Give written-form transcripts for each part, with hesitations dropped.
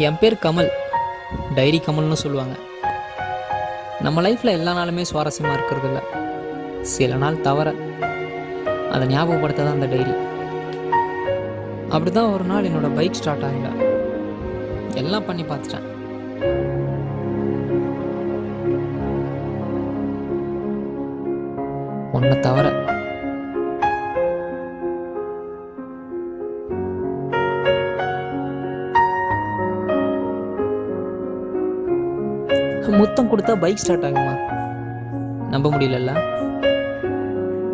என் பேர் கமல், டைரி கமல்னு சொல்லுவாங்க. நம்ம லைஃப்பில் எல்லா நாளுமே சுவாரஸ்யமாக இருக்கிறது இல்லை. சில நாள் தவிர அதை ஞாபகப்படுத்த தான் அந்த டைரி. அப்படி தான் ஒரு நாள் என்னோடய பைக் ஸ்டார்ட் ஆகல. எல்லாம் பண்ணி பார்த்துட்டேன். ஒன்றை தவிர. முத்தம் கொடுத்தா பைக் ஸ்டார்ட் ஆகுமா? நம்ப முடியலல்ல.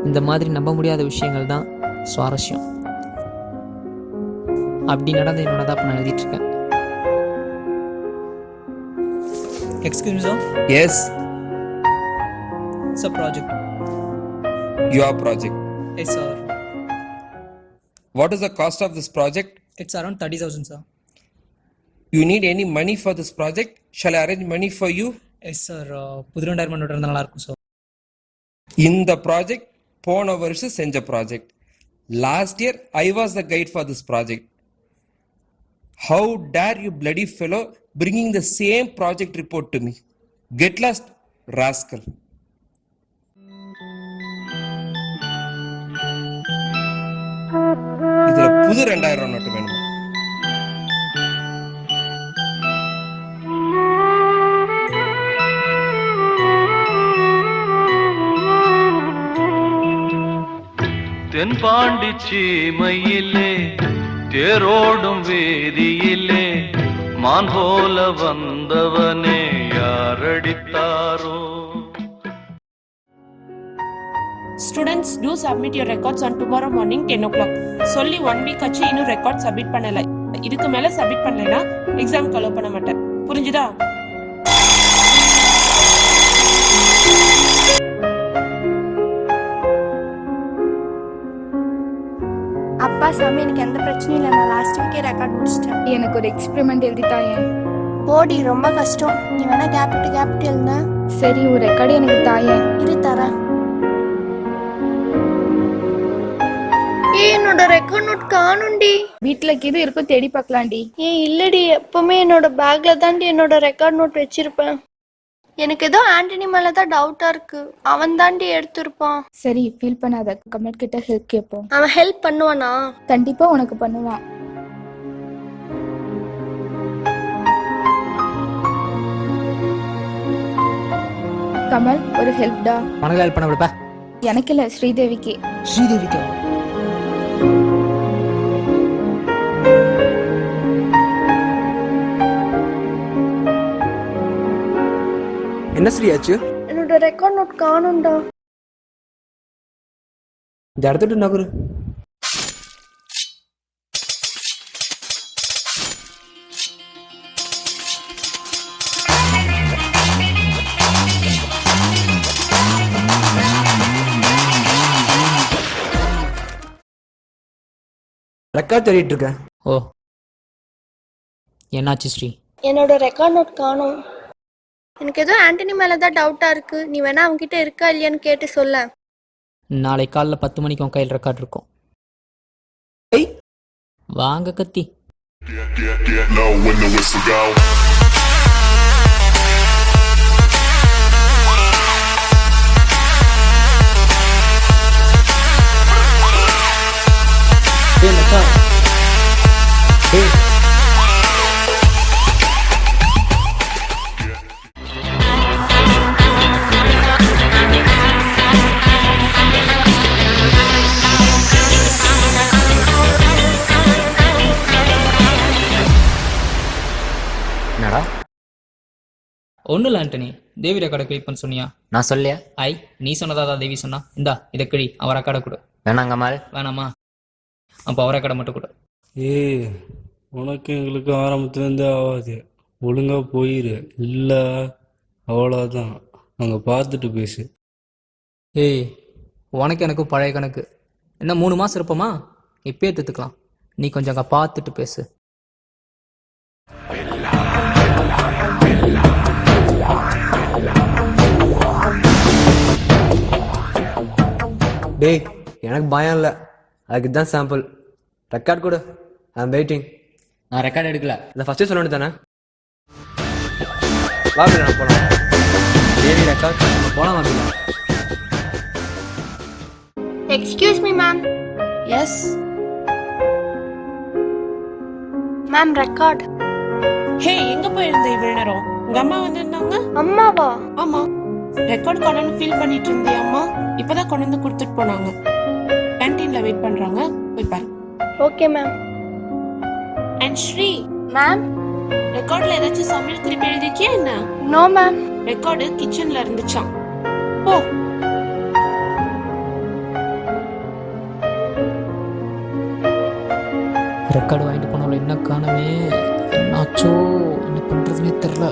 இந்த மாதிரி நம்ப முடியாத விஷயங்கள் தான் சுவாரஸ்யம். அப்படி நடந்த என்னோட தான் நான் எழுதிட்டு இருக்கேன். Excuse me, sir. Yes, It's a project. your project. Yes, sir. What is the cost of this project? It's around 30,000, sir. You need any money for this project? Shall I arrange money for you? Yes, sir. புது ரெண்டாயிரம் இருந்தால் நல்லா இருக்கும் sir. இந்த project போன வருஷம் செஞ்ச project. Last year I was the guide for this project. How dare you bloody fellow bringing the same project report to me? Get lost, rascal. இதுல புது 2000 நோட்டு வேணுமா? தென்பாண்டி சீமையிலே தேரோடும் வேதியிலே மான் போல வந்தவனே யாரடித்தாரோ. Students, do submit your records on tomorrow morning 10 o'clock. சொல்லி 1 week ஆச்சு இன்னும் ரெக்கார்ட் சப்மிட் பண்ணல. இதுக்கு மேல சப்மிட் பண்ணலைன்னா எக்ஸாம் அலோவ் பண்ண மாட்டேன். புரிஞ்சுதா? அப்பா சாமி, எனக்கு எந்த பிரச்சனையும் இல்லை. நான் லாஸ்ட் வீக்கே ரெக்கார்ட் முடிச்சிட்டேன். எனக்கு ஒரு எக்ஸ்பெரிமெண்ட் எழுதித்தாயே. போடி, ரொம்ப கஷ்டம். நீ வேணா கேபிட்டு எழுத. சரி, ஒரு ரெக்கார்டு எனக்கு தாயே. இரு தரேன். என்னோட ரெக்கார்ட் நோட் காணும்டி. வீட்டுல கிது இருக்கும், தேடி பார்க்கலாம்டி. இல்லடி, எப்பவுமே என்னோட பேக்ல தாண்டி என்னோட ரெக்கார்ட் நோட் வச்சிருப்பேன். எனக்கு ஏதோ ஆண்டனி மேலதான் டவுட்டா இருக்கு. அவன் தாண்டி எடுத்திருப்பான். சரி, ஃபீல் பண்ணாத. கமல் கிட்ட ஹெல்ப் கேட்போம். அவன் ஹெல்ப் பண்ணுவானா? கண்டிப்பா உனக்கு பண்ணுவான். கமல், ஒரு ஹெல்ப்டா. உனக்கு ஹெல்ப் பண்ண விடுப்பா. எனக்கு இல்ல, ஸ்ரீதேவிக்கு. ஸ்ரீதேவிக்கா? என்ன ஸ்ரீயாச்சு? என்னோட ரெக்கார்ட் நோட் காணும்டா. இந்த இடத்துட்டு நகரு. ரெக்கார்ட் தேடிட்டு இருக்கேன். ஓ, என்னாச்சு ஸ்ரீ? என்னோட ரெக்கார்ட் நோட் காணும். எனக்கு ஏதோ ஆண்டனி மேலதான் டவுட்டா இருக்கு. நீ வேணா அவன்கிட்ட இருக்கா இல்லையான்னு கேட்டு சொல்ல. நாளை காலைல 10 மணிக்கு உன் கையில் ரெக்கார்ட் இருக்கும். வாங்க கத்தி. என்னடா? ஒன்றும் இல்லை ஆண்டனி, தேவி ரெக்கார்டை கிளிக் பண்ண சொன்னியா? நான் சொல்லியா? ஐ, நீ சொன்னதான் தேவி சொன்னா. இந்தா இதை கிழி, அவ ரெக்கார்டை கொடு. வேணாங்க கமல். வேணாமா? அப்போ அவ ரெக்கார்டை மட்டும் கொடு. உனக்கு எங்களுக்கு ஆரம்பத்துலேருந்தே ஆகாது. ஒழுங்கா போயிரு, இல்லை அவ்வளோதான். அங்கே பார்த்துட்டு பேசு. ஏய், உனக்கு எனக்கும் பழைய கணக்கு. என்ன 3 மாதம் இருப்போமா? இப்பயே எடுத்துக்கலாம். நீ கொஞ்சம் அங்கே பார்த்துட்டு பேசு. டேய், எனக்கு பயம் இல்லை, அதுக்கு தான் சாம்பிள். ரெக்கார்ட் கொடு, ஐ எம் வெயிட்டிங். நான் ரெக்கார்ட் எடுக்கல. இதை ஃபஸ்ட்டே சொல்ல வேண்டியது தானே? வா பிள்ளை, நான் போகலாம். தேவி ரெக்கார்ட் போகலாம் வா பிள்ளை. Excuse me ma'am. Yes. Ma'am record. Hey, எங்க போயிருந்த இவ்வளவு நேரம்? உங்க அம்மா வந்திருந்தாங்க? அம்மாவா? ஆமா. ரெக்கார்ட் காணோம்னு ஃபீல் பண்ணிட்டு இருந்தே அம்மா. இப்பதான் கொண்டு வந்து கொடுத்துட்டு போனாங்க. கேண்டீன்ல வெயிட் பண்றாங்க, போய் பாரு. Okay ma'am. And Sri, ma'am. ரெக்கார்ட்ல ஏதாச்சும் சமையல் குறிப்பு எழுதிருக்கியா என்ன? No ma'am. ரெக்கார்டு கிச்சன்ல இருந்துச்சாம். போ. ரெக்கார்டு வாங்கிட்டு போனவள என்ன காணவே, என்னாச்சோ, என்ன பண்ணுறதுனே தெரில.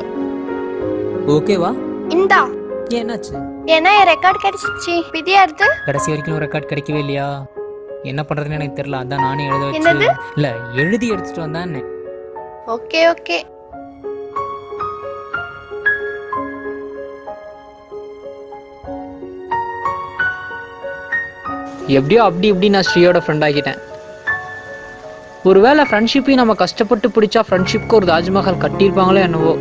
ஓகேவா? இந்தா. ஏன் என்னாச்சு? ஏன்னா என் ரெக்கார்ட் கிடைச்சிச்சு. விதியா இருக்கு. கடைசி வரைக்கும் ஒரு ரெக்கார்ட் கிடைக்கவே இல்லையா? என்ன பண்ணுறதுன்னு எனக்கு தெரில. அதான் நானே எழுத என்னது? வச்சு இல்லை எழுதி எடுத்துகிட்டு வந்தான்னு. Okay okay. எப்படியோ அப்படி இப்படி நான் ஸ்ரீயோட ஃப்ரெண்ட் ஆகிட்டேன். ஒருவேளை ஃப்ரெண்ட்ஷிப்பையும் நம்ம கஷ்டப்பட்டு பிடிச்சா ஃப்ரெண்ட்ஷிப்க்கு ஒரு தாஜ்மஹால் கட்டியிருப்பாங்களோ என்னவோ.